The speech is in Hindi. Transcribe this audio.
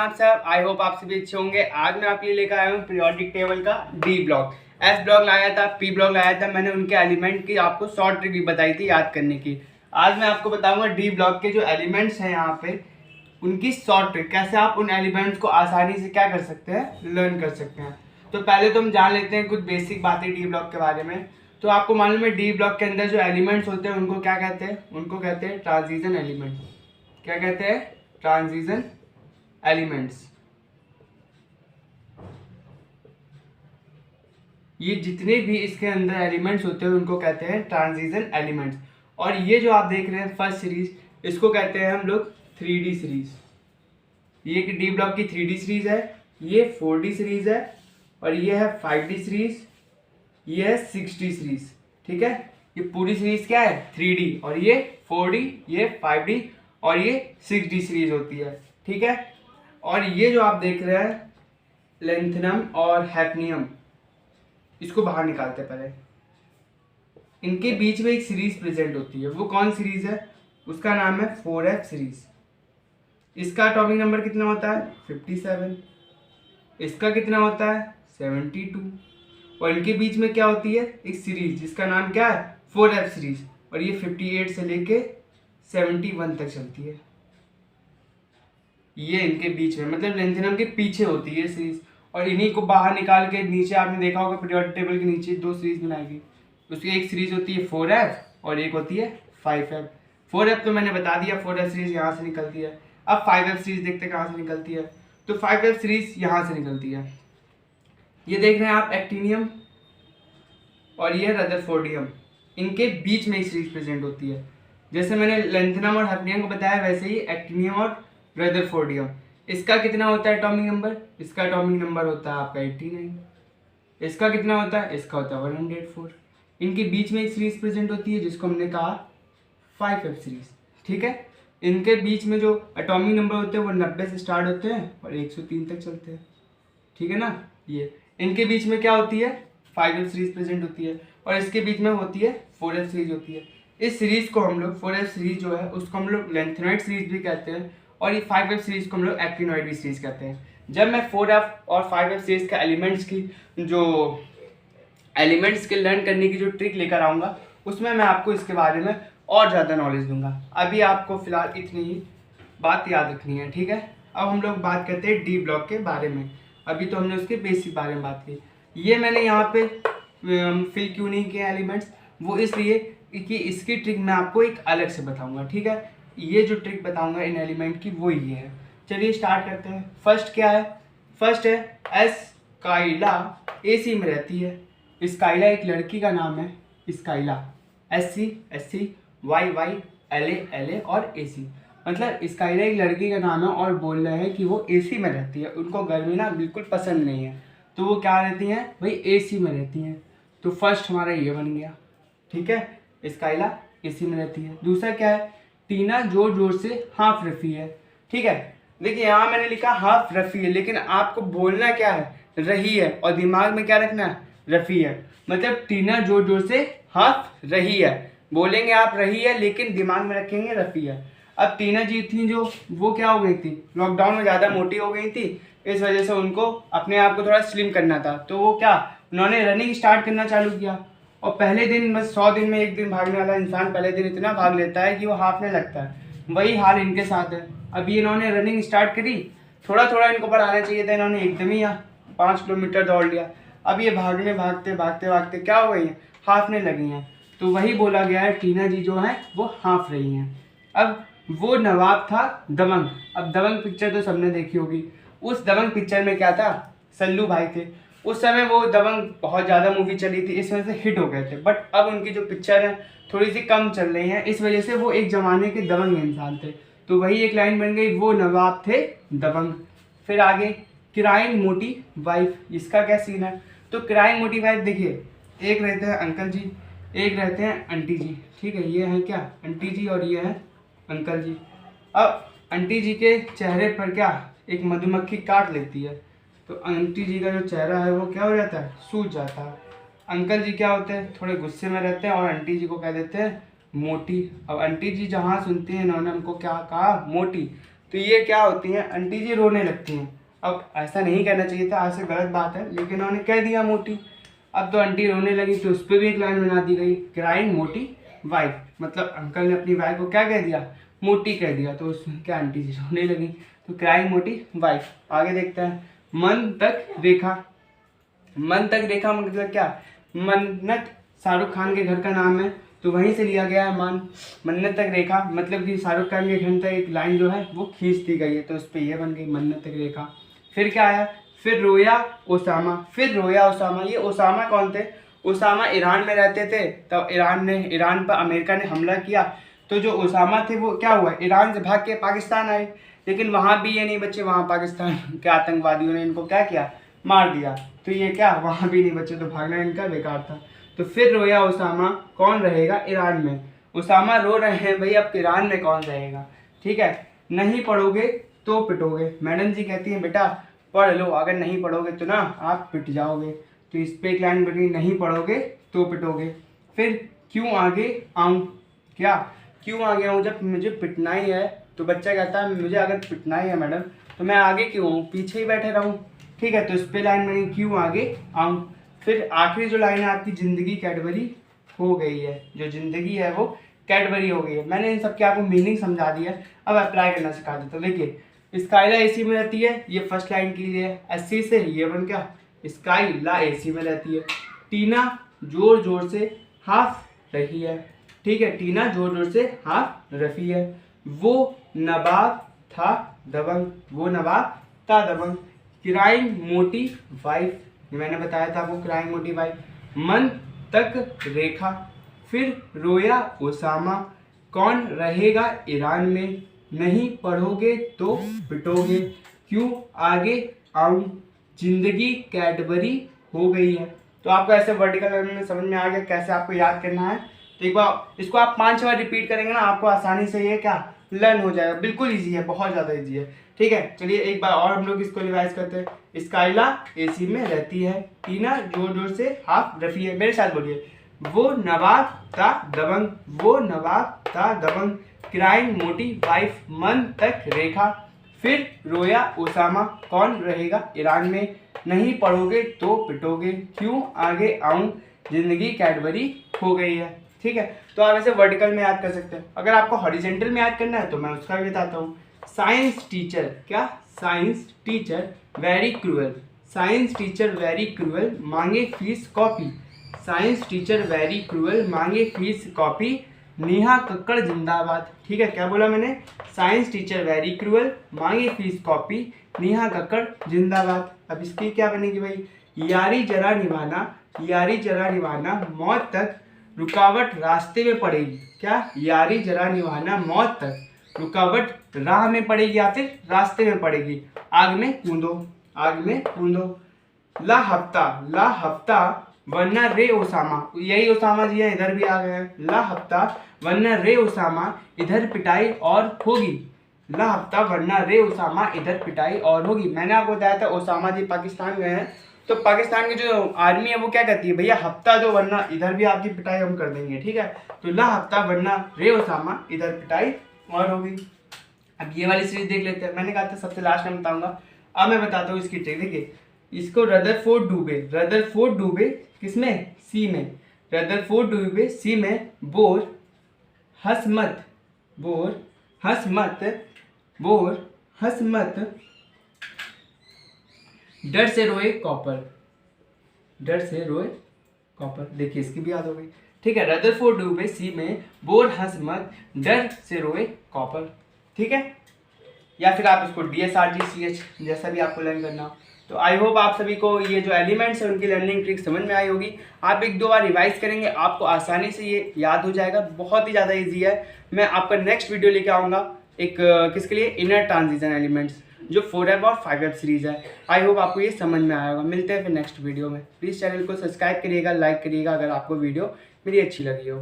आप सब? आई होप आप सभी अच्छे होंगे। आज मैं आपके लिए लेकर आया हूँ पीरियोडिक टेबल का डी ब्लॉक। एस ब्लॉक लाया था, पी ब्लॉक लाया था। मैंने उनके एलिमेंट की आपको शॉर्ट ट्रिक भी बताई थी याद करने की। आज मैं आपको बताऊंगा डी ब्लॉक के जो एलिमेंट्स हैं यहाँ पे, उनकी शॉर्ट ट्रिक, कैसे आप उन एलिमेंट्स को आसानी से क्या कर सकते हैं, लर्न कर सकते हैं। तो पहले तो हम जान लेते हैं कुछ बेसिक बातें डी ब्लॉक के बारे में। तो आपको मालूम है डी ब्लॉक के अंदर जो एलिमेंट्स होते हैं उनको क्या कहते हैं? उनको कहते हैं ट्रांजिशन एलिमेंट। क्या कहते हैं? Transition elements. ये जितने भी इसके अंदर एलिमेंट्स होते हैं उनको कहते हैं ट्रांजिशन एलिमेंट्स। और ये जो आप देख रहे हैं फर्स्ट सीरीज, इसको कहते हैं हम लोग 3D सीरीज। ये डी ब्लॉक की 3D सीरीज है, ये 4D सीरीज है, और ये है 5D सीरीज, ये है 6D सीरीज। ठीक है, ये पूरी सीरीज क्या है? 3D, और ये 4D, ये 5D और ये 6D सीरीज होती है। ठीक है, और ये जो आप देख रहे हैं लेंथनम और हैफनियम, इसको बाहर निकालते पहले। इनके बीच में एक सीरीज प्रेजेंट होती है। वो कौन सीरीज है? उसका नाम है 4F सीरीज। इसका एटॉमिक नंबर कितना होता है? 57। इसका कितना होता है? 72। और इनके बीच में क्या होती है? एक सीरीज जिसका नाम क्या है? 4F series. और ये 58 से लेके 71 तक चलती है। ये इनके बीच में, मतलब लेंथनम के पीछे होती है सीरीज। और इन्हीं को बाहर निकाल के नीचे आपने देखा होगा पीरियोडिक टेबल के नीचे 2 सीरीज बनाएगी। उसकी एक सीरीज होती है 4F और एक होती है 5F। 4F तो मैंने बता दिया, 4F सीरीज यहाँ से निकलती है। अब 5F सीरीज देखते हैं कहाँ से निकलती है। तो 5F सीरीज यहाँ से निकलती है। ये देख रहे हैं आप एक्टिनियम और ये रदरफोर्डियम, इनके बीच में एक सीरीज प्रेजेंट होती है। जैसे मैंने लेंथनम और हैफनियम को बताया, वैसे ही एक्टिनियम और रदरफोर्डियम। इसका कितना होता है एटॉमिक नंबर? इसका एटॉमिक नंबर होता है आपका 89। इसका कितना होता है? इसका होता है 104। इनके बीच में एक सीरीज प्रेजेंट होती है जिसको हमने कहा 5F सीरीज। ठीक है, इनके बीच में जो एटॉमिक नंबर होते हैं वो 90 से स्टार्ट होते हैं और 103 तक चलते हैं। ठीक है ना। ये इनके बीच में क्या होती है? 5F सीरीज प्रेजेंट होती है, और इसके बीच में होती है 4F सीरीज होती है। इस सीरीज को हम लोग 4F सीरीज जो है उसको हम लोग लेंथेनॉइड सीरीज भी कहते हैं, और ये 5F सीरीज को हम लोग एक्टिनॉइड भी सीरीज कहते हैं। जब मैं 4F और 5F सीरीज का एलिमेंट्स के लर्न करने की जो ट्रिक लेकर आऊँगा, उसमें मैं आपको इसके बारे में और ज़्यादा नॉलेज दूंगा। अभी आपको फिलहाल इतनी ही बात याद रखनी है। ठीक है, अब हम लोग बात करते हैं डी ब्लॉक के बारे में। अभी तो हमने उसके बेसिक बारे में बात की। ये मैंने यहाँ पे फिल क्यों नहीं किया एलिमेंट्स, वो इसलिए कि इसकी ट्रिक मैं आपको एक अलग से बताऊंगा। ठीक है, ये जो ट्रिक बताऊंगा इन एलिमेंट की वो ये है। चलिए स्टार्ट करते हैं। फर्स्ट क्या है? फर्स्ट है स्काइला, AC में रहती है। स्काइला एक लड़की का नाम है, Scylla. SC SC YY LA LA और AC, मतलब स्काइला एक लड़की का नाम है और बोल रहे हैं कि वो AC में रहती है। उनको गर्मी ना बिल्कुल पसंद नहीं है, तो वो क्या रहती हैं भाई? AC में रहती हैं। तो फर्स्ट हमारा ये बन गया। ठीक है, स्काइला AC में रहती है। दूसरा क्या है? टीना जोर जोर से हाफ रफी है। ठीक है, देखिए यहाँ मैंने लिखा हाफ रफी है, लेकिन आपको बोलना क्या है? रही है, और दिमाग में क्या रखना है? रफी है। मतलब टीना जोर जोर से हाफ रही है, बोलेंगे आप रही है, लेकिन दिमाग में रखेंगे रफी है। अब टीना जी थी जो, वो क्या हो गई थी? लॉकडाउन में ज़्यादा मोटी हो गई थी, इस वजह से उनको अपने आप को थोड़ा स्लिम करना था। तो वो क्या, उन्होंने रनिंग स्टार्ट करना चालू किया। और पहले दिन बस 100 दिन में एक दिन भागने वाला इंसान पहले दिन इतना भाग लेता है कि वो हाफने लगता है। वही हाल इनके साथ है। अभी इन्होंने रनिंग स्टार्ट करी, थोड़ा थोड़ा इनको बढ़ाना चाहिए था, इन्होंने एकदम ही 5 किलोमीटर दौड़ लिया। अब ये भागने भागते भागते भागते क्या हो गई हैं? हाफने लगी हैं। तो वही बोला गया है टीना जी जो है वो हाफ रही हैं। अब वो नवाब था दबंग। अब दबंग पिक्चर तो सबने देखी होगी। उस दबंग पिक्चर में क्या था? सल्लू भाई थे। उस समय वो दबंग बहुत ज़्यादा मूवी चली थी, इस वजह से हिट हो गए थे। बट अब उनकी जो पिक्चर है थोड़ी सी कम चल रही है, इस वजह से वो एक ज़माने के दबंग इंसान थे। तो वही एक लाइन बन गई, वो नवाब थे दबंग। फिर आगे क्राइंग मोटी वाइफ, इसका क्या सीन है? तो क्राइंग मोटी वाइफ देखिए, एक रहते हैं अंकल जी, एक रहते हैं आंटी जी। ठीक है, ये है क्या? आंटी जी, और ये है अंकल जी। अब आंटी जी के चेहरे पर क्या, एक मधुमक्खी काट लेती है, तो आंटी जी का जो चेहरा है वो क्या हो जाता है? सूज जाता है। अंकल जी क्या होते हैं? थोड़े गुस्से में रहते हैं और आंटी जी को कह देते हैं मोटी। अब आंटी जी जहाँ सुनती हैं इन्होंने हमको क्या कहा? मोटी, तो ये क्या होती हैं, आंटी जी रोने लगती हैं। अब ऐसा नहीं कहना चाहिए था, ऐसे गलत बात है, लेकिन उन्होंने कह दिया मोटी। अब तो आंटी रोने लगी तो उस पर भी एक लाइन बना दी गई, क्राइंग मोटी वाइफ, मतलब अंकल ने अपनी वाइफ को क्या कह दिया, मोटी कह दिया, तो उसमें क्या आंटी जी रोने लगी, तो क्राइंग मोटी वाइफ। आगे देखते हैं, मन तक रेखा। मन तक रेखा मतलब क्या, मन्नत शाहरुख खान के घर का नाम है, तो वहीं से लिया गया है मन्नत तक रेखा, मतलब कि शाहरुख खान के घर तक एक लाइन जो है वो खींच दी गई है, तो उस पर यह बन गई मन्नत तक रेखा। फिर क्या आया, फिर रोया ओसामा। फिर रोया ओसामा, ये ओसामा कौन थे, ओसामा ईरान में रहते थे, तब ईरान पर अमेरिका ने हमला किया, तो जो ओसामा थे वो क्या हुआ, ईरान से भाग के पाकिस्तान आए, लेकिन वहाँ भी ये नहीं बचे, वहाँ पाकिस्तान के आतंकवादियों ने इनको क्या किया, मार दिया, तो ये क्या वहाँ भी नहीं बचे, तो भागना इनका बेकार था। तो फिर रोया ओसामा, कौन रहेगा ईरान में, ओसामा रो रहे हैं भाई, अब ईरान में कौन रहेगा, ठीक है। नहीं पढ़ोगे तो पिटोगे, मैडम जी कहती हैं बेटा पढ़ लो, अगर नहीं पढ़ोगे तो ना आप पिट जाओगे, तो इस पे एक लाइन बनी, नहीं पढ़ोगे तो पिटोगे। फिर क्यों आगे आऊँ, क्या क्यों आगे आऊँ, जब मुझे पिटना ही है, तो बच्चा कहता है मुझे अगर पिटना ही है मैडम तो मैं आगे क्यों आऊँ, पीछे ही बैठे रहूँ, ठीक है, तो इस पे लाइन बनी क्यों आगे आऊँ। फिर आखिरी जो लाइन है आपकी, जिंदगी कैडबरी हो गई है, जो जिंदगी है वो कैडबरी हो गई है। मैंने इन सब के आपको मीनिंग समझा दिया, अब अप्लाई करना सिखा देता हूँ। देखिए, स्काइला एसी में रहती है, ये फर्स्ट लाइन के लिए, एसी से ये बन क्या, स्काइला एसी में रहती है। टीना जोर जोर से हाफ रही है, ठीक है, टीना जोर जोर से हाफ रफी है। वो नवाब था दबंग, वो नवाब था दबंग। क्राइंग मोटी वाइफ, मैंने बताया था वो क्राइंग मोटी वाइफ। मन तक रेखा, फिर रोया ओसामा, कौन रहेगा ईरान में, नहीं पढ़ोगे तो पिटोगे, क्यों आगे आऊँ, जिंदगी कैडबरी हो गई है। तो आपको ऐसे वर्टिकल में समझ में आ गया कैसे आपको याद करना है। तो एक बार इसको आप 5 बार रिपीट करेंगे ना, आपको आसानी से ये क्या लर्न हो जाएगा, बिल्कुल ईजी है, बहुत ज़्यादा ईजी है, ठीक है। चलिए एक बार और हम लोग इसको रिवाइज करते हैं। स्काइला एसी में रहती है, टीना जोर जोर से हाफ रफी है, मेरे साथ बोलिए, वो नवाब था दबंग, वो नवाब था दबंग। क्राइंग मोटी वाइफ, मन तक रेखा, फिर रोया ओसामा, कौन रहेगा ईरान में, नहीं पढ़ोगे तो पिटोगे, क्यों आगे आऊँ, जिंदगी कैडबरी हो गई है, ठीक है। तो आप ऐसे वर्टिकल में याद कर सकते हैं। अगर आपको हॉरिजेंटल में याद करना है तो मैं उसका भी बताता हूँ। साइंस टीचर, क्या, science teacher very cruel, science teacher very cruel, मांगे fees copy, science teacher very cruel, मांगे फीस कॉपी, नेहा कक्कड़ जिंदाबाद, ठीक है, क्या बोला मैंने, साइंस टीचर वेरी क्रूअल, मांगे फीस कॉपी, नेहा कक्कड़ जिंदाबाद। अब इसकी क्या बनेगी भाई, यारी जरा निभाना, यारी जरा निभाना, मौत तक रुकावट रास्ते में पड़ेगी, क्या, यारी जरा निभाना, मौत तक रुकावट राह में पड़ेगी या फिर रास्ते में पड़ेगी, आग में कूदो, आग में कूदो। ला हफ्ता वरना रे ओसामा, यही ओसामा जी है, इधर भी आ गए हैं। ला हफ्ता वरना रे ओसामा, इधर पिटाई और होगी, ला हफ्ता वरना रे ओसामा, इधर पिटाई और होगी। मैंने आपको बताया था ओसामा जी पाकिस्तान गए हैं, तो पाकिस्तान की जो आर्मी है वो क्या कहती है, भैया हफ्ता दो वरना इधर भी आपकी पिटाई हम कर देंगे, ठीक है। तो ला हफ्ता वरना रे ओसामा, इधर पिटाई और होगी। अब ये वाली सीरीज देख लेते हैं, मैंने कहा था सबसे लास्ट में बताऊंगा, अब मैं बताता हूँ इसकी ट्रिक। देखिए, इसको रदरफोर्ड डूबे किसमें, सी में, रदरफोर्ड डूबे सी में, बोर हंस मत, बोर हंस मत, बोर हंस मत, डर से रोए कॉपर, डर से रोए कॉपर। देखिए इसकी भी याद हो गई, ठीक है। रदरफोर्ड डूबे सी में, बोर हंस मत, डर से रोए कॉपर, ठीक है। या फिर आप इसको DSRGCH जैसा भी आपको लर्न करना हो। तो आई होप आप सभी को ये जो एलिमेंट्स है उनकी लर्निंग ट्रिक समझ में आई होगी। आप 1-2 बार रिवाइज करेंगे आपको आसानी से ये याद हो जाएगा, बहुत ही ज़्यादा ईजी है। मैं आपका नेक्स्ट वीडियो लेके आऊँगा एक किसके लिए, इनर ट्रांजिशन एलिमेंट्स, जो 4F और 5F सीरीज़ है। आई होप आपको ये समझ में आया होगा। मिलते हैं फिर नेक्स्ट वीडियो में। प्लीज़ चैनल को सब्सक्राइब करिएगा, लाइक करिएगा अगर आपको वीडियो मेरी अच्छी लगी हो।